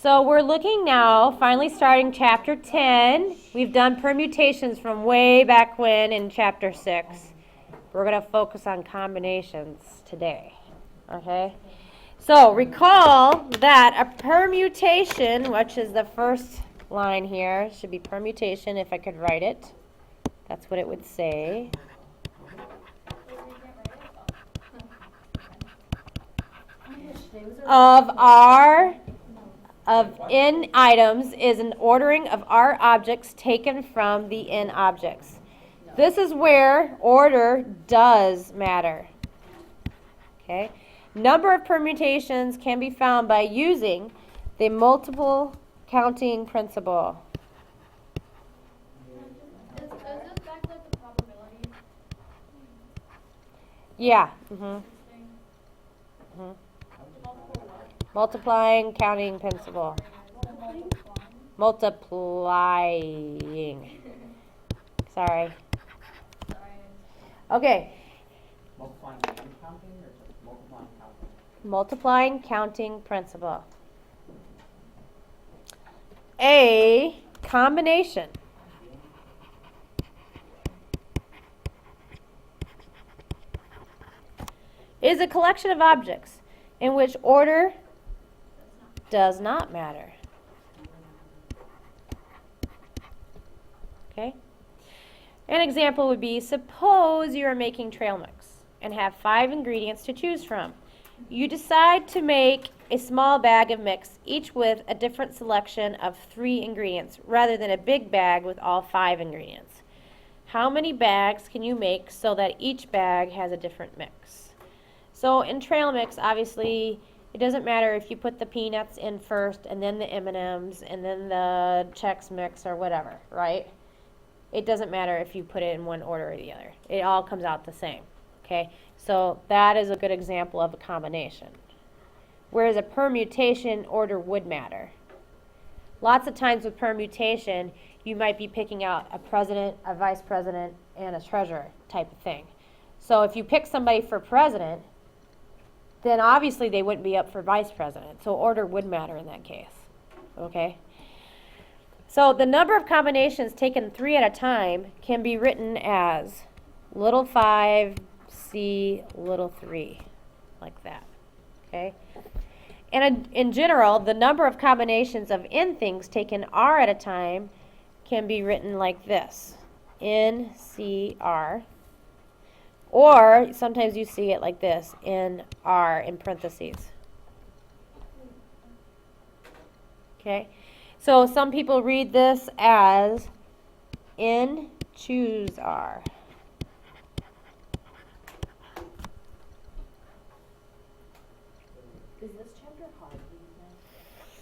So we're looking now, finally starting chapter 10. We've done permutations from way back when in chapter 6. We're going to focus on combinations today. Okay? So recall that a permutation, which is the first line here, should be permutation if I could write it. That's what it would say. Of n items is an ordering of R objects taken from the n objects. This is where order does matter. Okay? Number of permutations can be found by using the multiple counting principle. Is this back like the probability? Yeah. Multiplying counting principle. Multiplying. Sorry. Okay. Multiplying and counting or just multiplying counting? Multiplying counting principle. A combination is a collection of objects in which order does not matter. Okay? An example would be, suppose you are making trail mix and have 5 ingredients to choose from. You decide to make a small bag of mix, each with a different selection of 3 ingredients, rather than a big bag with all 5 ingredients. How many bags can you make so that each bag has a different mix? So in trail mix, obviously, it doesn't matter if you put the peanuts in first and then the M&Ms and then the Chex Mix or whatever, right? It doesn't matter if you put it in one order or the other. It all comes out the same, okay? So that is a good example of a combination. Whereas a permutation, order would matter. Lots of times with permutation, you might be picking out a president, a vice president, and a treasurer type of thing. So if you pick somebody for president, then obviously they wouldn't be up for vice president. So order would matter in that case. Okay? So the number of combinations taken 3 at a time can be written as little 5, C, little 3, like that. Okay? And in general, the number of combinations of n things taken R at a time can be written like this. N, C, R. Or sometimes you see it like this, in R in parentheses. Okay? So some people read this as N choose R. Is this chapter hard?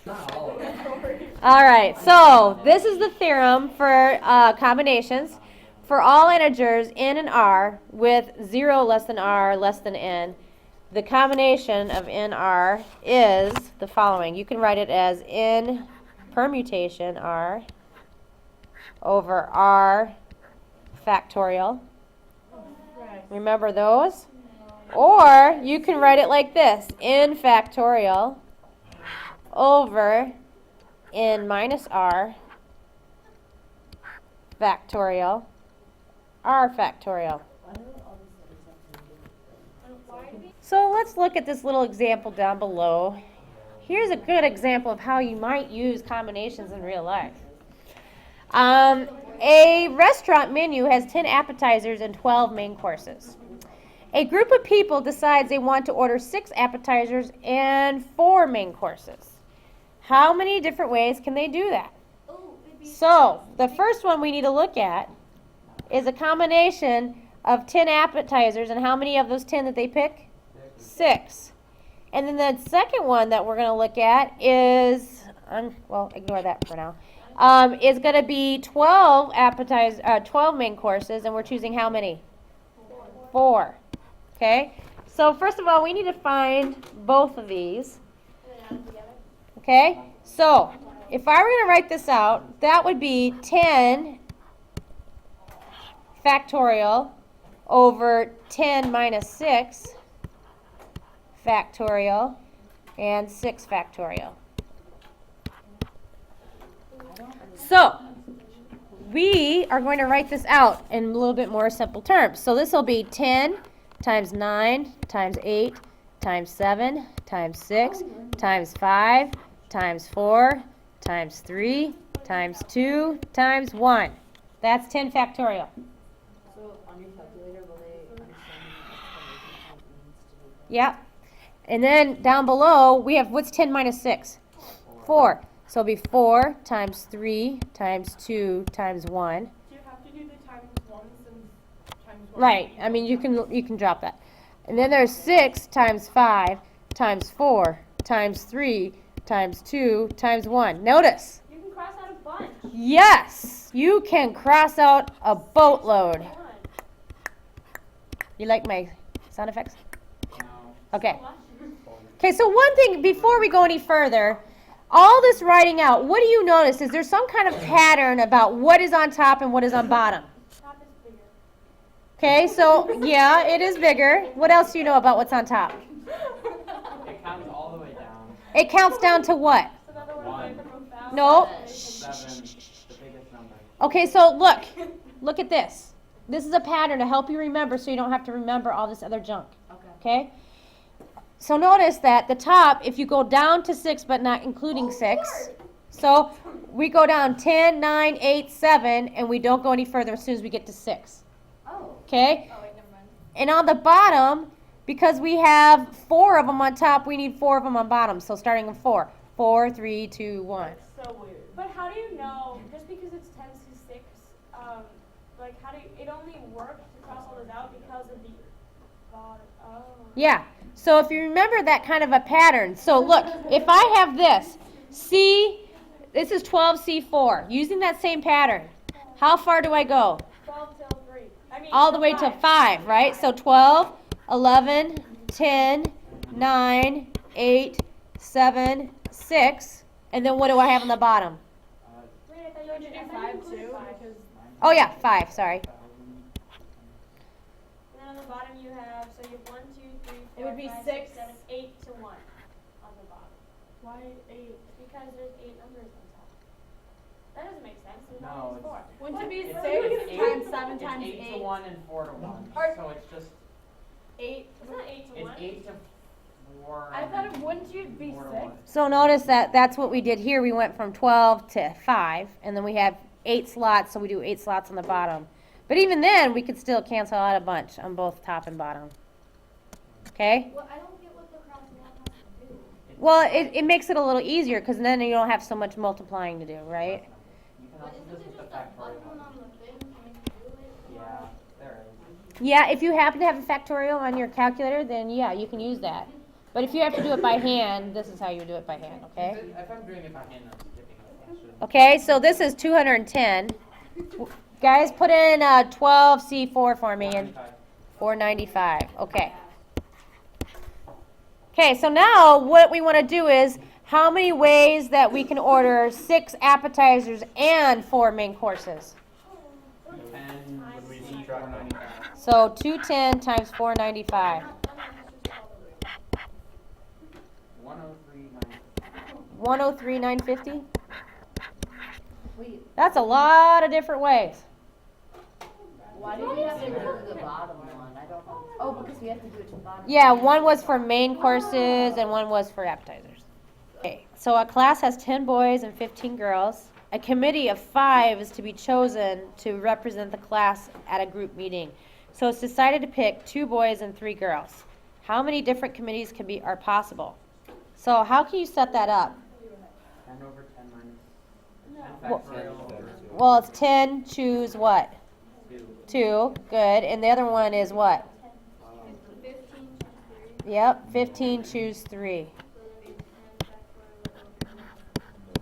Not all of it. All right, so this is the theorem for combinations. For all integers n and r with 0 less than r less than n, the combination of n r is the following. You can write it as n permutation r over r factorial. Remember those? Or you can write it like this, n factorial over n minus r factorial r factorial. So let's look at this little example down below. Here's a good example of how you might use combinations in real life. A restaurant menu has 10 appetizers and 12 main courses. A group of people decides they want to order 6 appetizers and 4 main courses. How many different ways can they do that? So the first one we need to look at is a combination of 10 appetizers, and how many of those 10 that they pick? 6. And then the second one that we're going to look at is, well, ignore that for now, is going to be 12 main courses, and we're choosing how many? 4. Okay? So first of all, we need to find both of these. Okay? So if I were going to write this out, that would be 10 factorial over 10 minus 6 factorial and 6 factorial. So, we are going to write this out in a little bit more simple terms. So this will be 10 times 9 times 8 times 7 times 6 times 5 times 4 times 3 times 2 times 1. That's 10 factorial. So on your calculator, will they understand the explanation of what it means to do? Yep. And then down below, we have, what's 10 minus 6? 4. So it'll be 4 times 3 times 2 times 1. Do you have to do the times ones and times ones? Right. I mean, you can drop that. And then there's 6 times 5 times 4 times 3 times 2 times 1. Notice. You can cross out a bunch. Yes, you can cross out a boatload. Come on. You like my sound effects? No. Okay. Okay, so one thing, before we go any further, all this writing out, what do you notice? Is there some kind of pattern about what is on top and what is on bottom? Top is bigger. Okay, so yeah, it is bigger. What else do you know about what's on top? It counts all the way down. It counts down to what? So in other words, One. like from 1,000 No. to 7, the biggest number. Okay, so look at this. This is a pattern to help you remember so you don't have to remember all this other junk. Okay? So notice that the top, if you go down to 6 but not including 6, so we go down 10, 9, 8, 7, and we don't go any further as soon as we get to 6. Oh. Okay? Oh, wait, never mind. And on the bottom, because we have 4 of them on top, we need 4 of them on bottom. So starting with 4. 4, 3, 2, 1. So weird. But how do you know, just because it's 10 to 6, like how do you, it only works to cross all this out because of the bottom. Oh. Yeah. So if you remember that kind of a pattern. So look, if I have this, this is 12C4. Using that same pattern, how far do I go? 12 till 3. I mean, All the way to 5, right? So 12, 11, 10, 9, 8, 7, 6. And then what do I have on the bottom? Wait, I thought you did 5 too. Because Oh yeah, 5, sorry. and then on the bottom you have, so you have 1, 2, 3, 4, It would be 5, 6. 6, 7, 8 to 1 on the bottom. Why 8? Because there's 8 numbers on top. That doesn't make sense. The No, bottom is it's- 4. Wouldn't it be It's 6 eight- times 7 it's times 8 to 8? 1 and 4 to 1. Or- So it's just, 8. It's not 8 to it's 1. 8 to 4. I thought it wouldn't you be 4 to 6? 1. So notice that that's what we did here. We went from 12 to 5, and then we have 8 slots, so we do 8 slots on the bottom. But even then, we could still cancel out a bunch on both top and bottom. Okay? Well, I don't get what the crossing out has to do. Well, it makes it a little easier because then you don't have so much multiplying to do, right? You can But also isn't just it with the just a button factorial. on the thing to make you do it? Yeah, there is. Yeah, if you happen to have a factorial on your calculator, then yeah, you can use that. But if you have to do it by hand, this is how you do it by hand, okay? If I'm doing it by hand, I'm skipping it. I shouldn't. Okay, so this is 210. Guys, put in 12C4 for me and 495. Okay. Okay, so now what we want to do is how many ways that we can order 6 appetizers and 4 main courses. 10 would be 495. So 210 times 495. 103,950. Wait, That's a lot of different ways. why do you have to do the bottom one? I don't know. Oh, because we have to do it to the bottom. Yeah, one was for main courses and one was for appetizers. Okay, so a class has 10 boys and 15 girls. A committee of 5 is to be chosen to represent the class at a group meeting. So it's decided to pick 2 boys and 3 girls. How many different committees are possible? So how can you set that up? 10 over 10 minus 10 Well- factorial over Well, it's 10, choose what? 2. 2, good. And the other one is what? 15 to 3. Yep, 15, choose 3. So then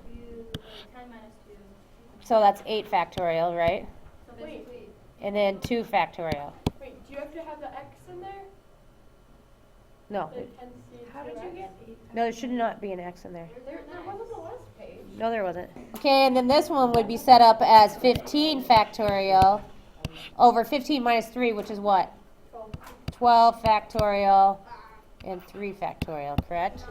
we 10 minus 2. So that's 8 factorial, right? So basically, And then 2 factorial. Wait, do you have to have the x in there? No, The 10C. how did you get 8? no, there should not be an X in there. There wasn't the last page. No, there wasn't. Okay, and then this one would be set up as 15 factorial over 15 minus 3, which is what? 12 factorial and 3 factorial, correct?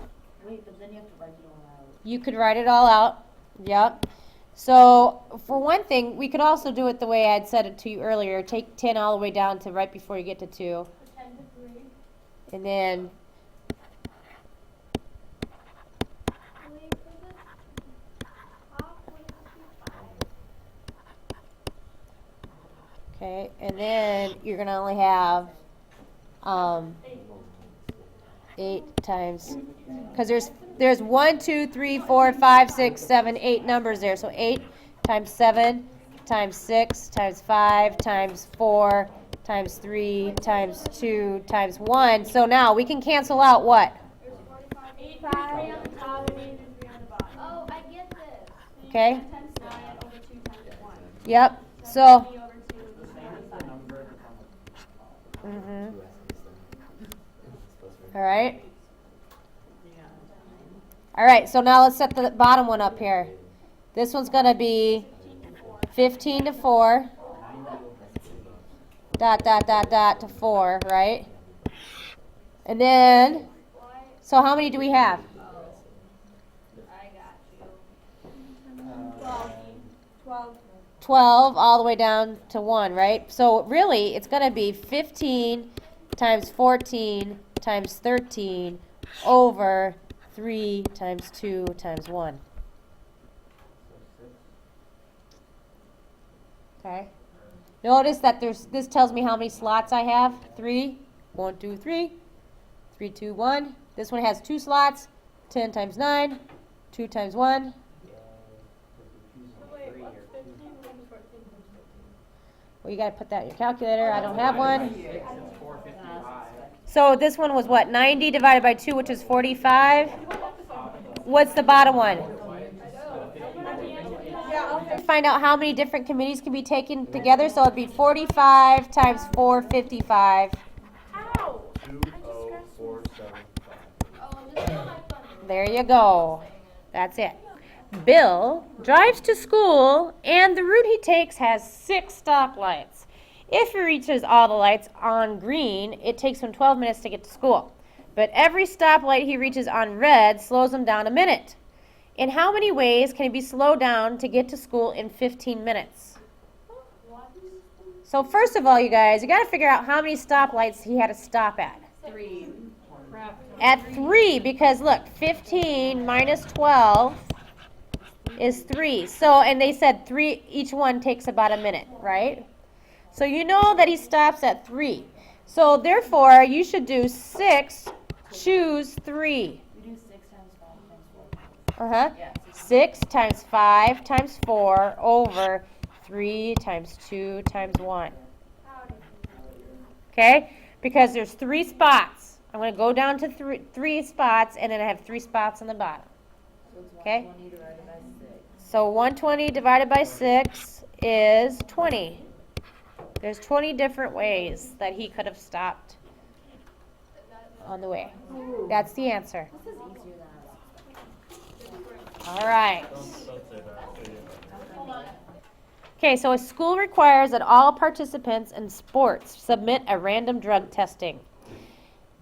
Wait, but then you have to write it all out. You could write it all out. Yep. So, for one thing, we could also do it the way I'd said it to you earlier. Take 10 all the way down to right before you get to 2. 10 to 3. And then, okay, and then you're going to only have 8 times, because there's 1, 2, 3, 4, 5, 6, 7, 8 numbers there. So 8 times 7 times 6 times 5 times 4 times 3 times 2 times 1. So now we can cancel out what? 8 3 on the top and 8 3 on the bottom. Oh, I get this. Okay? 10 times 9 over 2 times 1. Yep. So, 20 over 2 is The same as the number that's on the mhm. All right. All right, so now let's set the bottom one up here. This one's going to be 15 to 4, dot, dot, dot, dot to 4, right? And then, so how many do we have? 12. 12 all the way down to 1, right? So really, it's going to be 15 times 14 times 13 over 3 times 2 times 1. Okay. Notice that this tells me how many slots I have. 3, 1, 2, 3, 3, 2, 1. This one has 2 slots. 10 times 9, 2 times 1. Wait, what's 15 times 14 times 15? Well, you got to put that in your calculator. I don't have one. 6 is 455. So this one was what? 90 divided by 2, which is 45. What's the bottom one? Find out how many different committees can be taken together. So it'd be 45 times 455. Ow! 20475. Oh, this is my fun. There you go. That's it. Bill drives to school, and the route he takes has 6 stoplights. If he reaches all the lights on green, it takes him 12 minutes to get to school. But every stoplight he reaches on red slows him down a minute. In how many ways can he be slowed down to get to school in 15 minutes? So first of all, you guys, you got to figure out how many stoplights he had to stop at. 3. Crap. At 3, because look, 15 minus 12 is 3. So, and they said 3, each one takes about a minute, right? So you know that he stops at 3. So therefore, you should do 6, choose 3. We do 6 times 5 times 4. Uh-huh. Yeah. 6 times 5 times 4 over 3 times 2 times 1. Okay? Because there's 3 spots. I'm going to go down to 3 spots, and then I have 3 spots on the bottom. So it's Okay. 120 divided by 6. So 120 divided by 6 is 20. There's 20 different ways that he could have stopped on the way. That's the answer. This is easier than I All right. Don't say that. Okay, so a school requires that all participants in sports submit a random drug testing.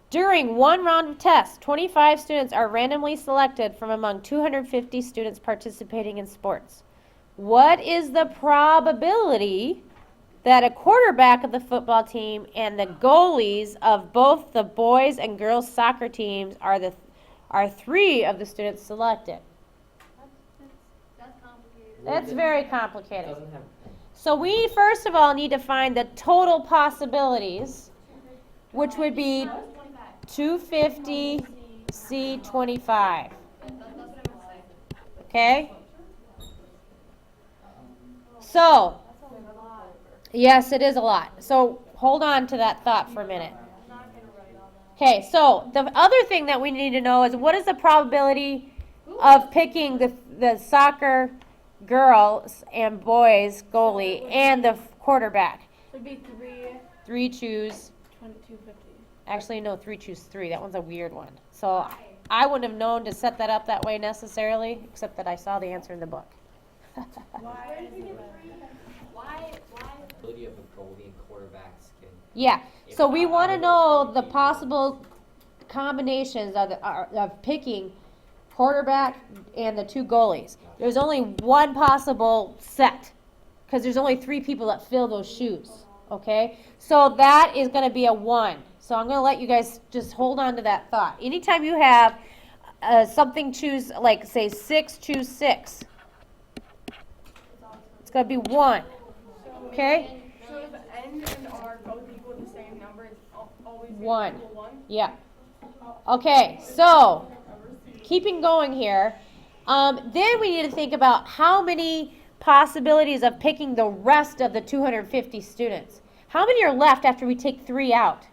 During one round of tests, 25 students are randomly selected from among 250 students participating in sports. What is the probability that a quarterback of the football team and the goalies of both the boys and girls soccer teams are 3 of the students selected? That's complicated. That's very complicated. Doesn't have. So we first of all need to find the total possibilities, which would be 250 C25. Okay? So, yes, it is a lot. So hold on to that thought for a minute. Okay, so the other thing that we need to know is what is the probability of picking the soccer girls and boys goalie and the quarterback? It'd be 3, 3 choose. 2250. Actually, no, 3 choose 3. That one's a weird one. So I wouldn't have known to set that up that way necessarily, except that I saw the answer in the book. Why? Ability of a goalie and quarterbacks can. Yeah. So we want to know the possible combinations of picking quarterback and the 2 goalies. There's only one possible set because there's only 3 people that fill those shoes. Okay? So that is going to be a 1. So I'm going to let you guys just hold on to that thought. Anytime you have something choose, like say 6, choose 6. It's going to be 1. Okay? So if N and R both equal the same number, it's always gonna 1. equal 1? Yeah. Okay, so keeping going here. Then we need to think about how many possibilities of picking the rest of the 250 students. How many are left after we take 3 out?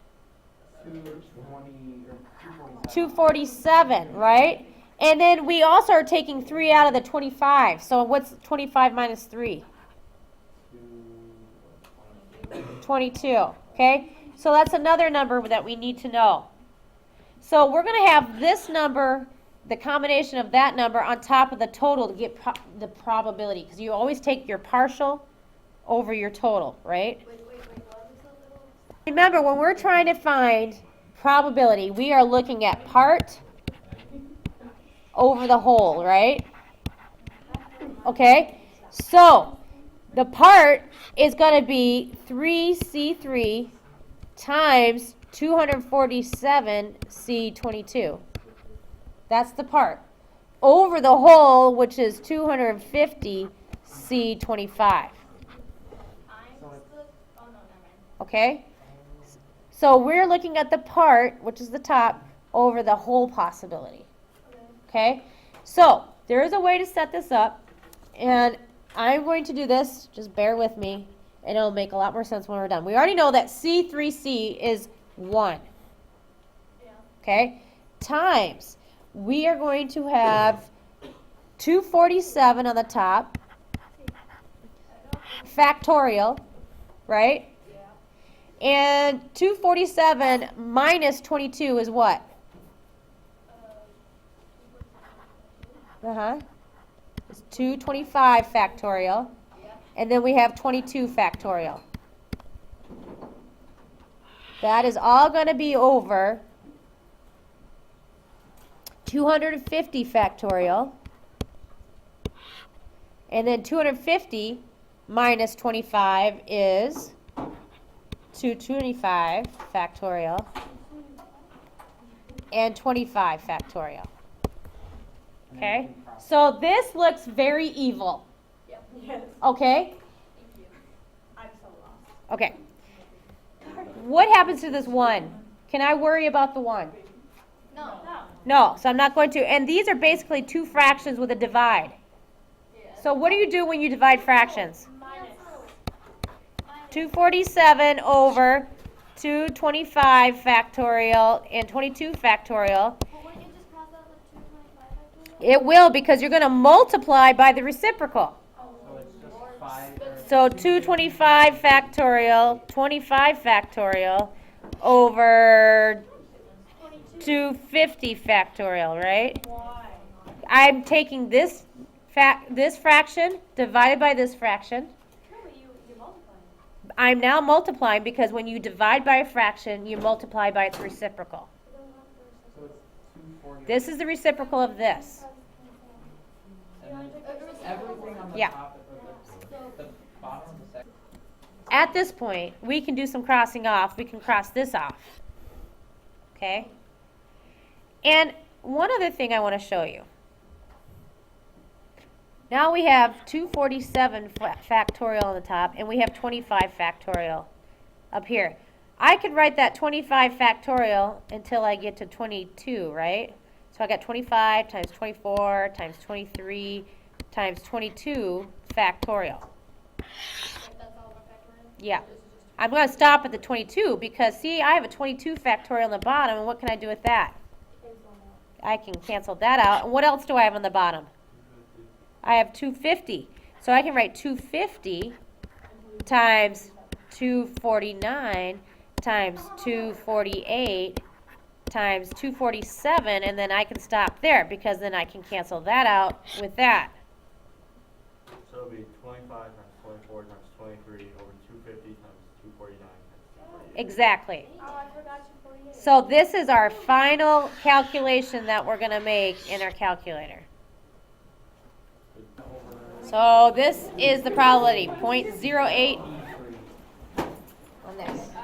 247, right? And then we also are taking 3 out of the 25. So what's 25 minus 3? 22, okay? So that's another number that we need to know. So we're going to have this number, the combination of that number on top of the total to get the probability, because you always take your partial over your total, right? Remember, when we're trying to find probability, we are looking at part over the whole, right? Okay, so the part is going to be 3C3 times 247C22. That's the part. Over the whole, which is 250C25. Okay? So we're looking at the part, which is the top, over the whole possibility. Okay? So there is a way to set this up, and I'm going to do this. Just bear with me, and it'll make a lot more sense when we're done. We already know that C3C is 1. Okay? Times. We are going to have 247 on the top, factorial, right? And 247 minus 22 is what? It's 225 factorial. And then we have 22 factorial. That is all going to be over 250 factorial. And then 250 minus 25 is 225 factorial and 25 factorial. Okay? So this looks very evil. Yes. Okay? I'm so lost. Okay. What happens to this 1? Can I worry about the 1? No. No, so I'm not going to. And these are basically 2 fractions with a divide. So what do you do when you divide fractions? Minus. 247 over 225 factorial and 22 factorial. It will, because you're going to multiply by the reciprocal. So it's just 5. So 225 factorial, 25 factorial over 250 factorial, right? Why? I'm taking this fraction divided by this fraction. No, you multiply. I'm now multiplying because when you divide by a fraction, you multiply by its reciprocal. So it's 240. This is the reciprocal of this. And everything on the Yeah. top of the bottom of the second. At this point, we can do some crossing off. We can cross this off. Okay? And one other thing I want to show you. Now we have 247 factorial on the top, and we have 25 factorial up here. I could write that 25 factorial until I get to 22, right? So I got 25 times 24 times 23 times 22 factorial. Yeah. I'm going to stop at the 22 because, see, I have a 22 factorial on the bottom, and what can I do with that? I can cancel that out. And what else do I have on the bottom? I have 250. So I can write 250 times 249 times 248 times 247, and then I can stop there because then I can cancel that out with that. So it'll be 25 times 24 times 23 over 250 times 249 times 248. Exactly. Oh, I forgot 249. So this is our final calculation that we're gonna make in our calculator. So this is the probability, 0.08 on this.